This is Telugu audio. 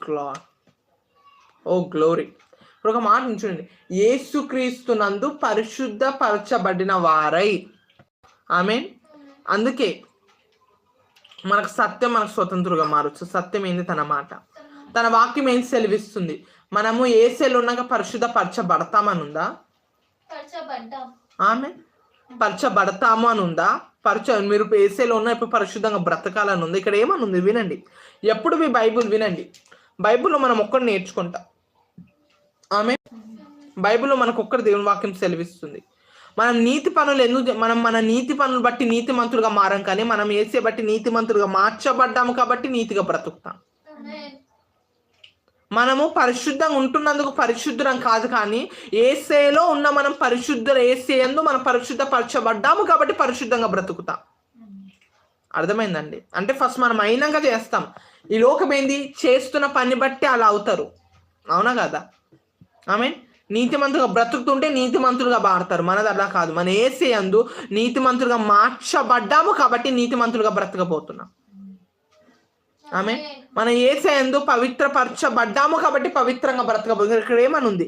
లార్డ్. Oh glory. ఇప్పుడు ఒక మాట చూడండి, యేసుక్రీస్తునందు పరిశుద్ధపరచబడిన వారై. ఆమేన్. అందుకే మనకు సత్యం మనకు స్వతంత్రుగా మారచ్చు. సత్యం ఏంది? తన మాట, తన వాక్యం ఏం సెలవిస్తుంది? మనము ఏసేలు ఉన్నాక పరిశుద్ధపరచబడతామని ఉందా? ఆమె పరచబడతాము అని ఉందా? మీరు ఏసేలో ఉన్న ఇప్పుడు పరిశుద్ధంగా బ్రతకాలని ఉంది. ఇక్కడ ఏమని ఉంది వినండి. ఎప్పుడు మీ బైబుల్ వినండి. బైబుల్లో మనం ఒక్కటి నేర్చుకుంటాం. ఆమె బైబిల్లో మనకు ఒక్కటి దేవుని వాక్యం సెలవిస్తుంది. మనం నీతి పనులు ఎందుకు మన నీతి పనులు బట్టి నీతి మంతులుగా మారం, కానీ మనం ఏసే బట్టి నీతి మంతులుగా మార్చబడ్డాము కాబట్టి నీతిగా బ్రతుకుతాం. మనము పరిశుద్ధంగా ఉంటున్నందుకు పరిశుద్ధం కాదు, కానీ ఏసేలో ఉన్న మనం ఏసేయందు మనం పరిశుద్ధపరచబడ్డాము కాబట్టి పరిశుద్ధంగా బ్రతుకుతాం. అర్థమైందండి? అంటే ఫస్ట్ మనం అయినాక చేస్తాం. ఈ లోకం ఏంది? చేస్తున్న పని బట్టి అలా అవుతారు. అవునా కదా? ఆమేన్. నీతిమంతులుగా బ్రతుకుతుంటే నీతిమంతులుగా మారుతారు. మనది అలా కాదు. మన ఏసేయందు నీతిమంతులుగా మార్చబడ్డాము కాబట్టి నీతిమంతులుగా బ్రతకపోతున్నాం. ఆమె మన ఏసేయందు పవిత్రపరచబడ్డాము కాబట్టి పవిత్రంగా బ్రతకపోతున్నాం. ఇక్కడ ఏమని ఉంది?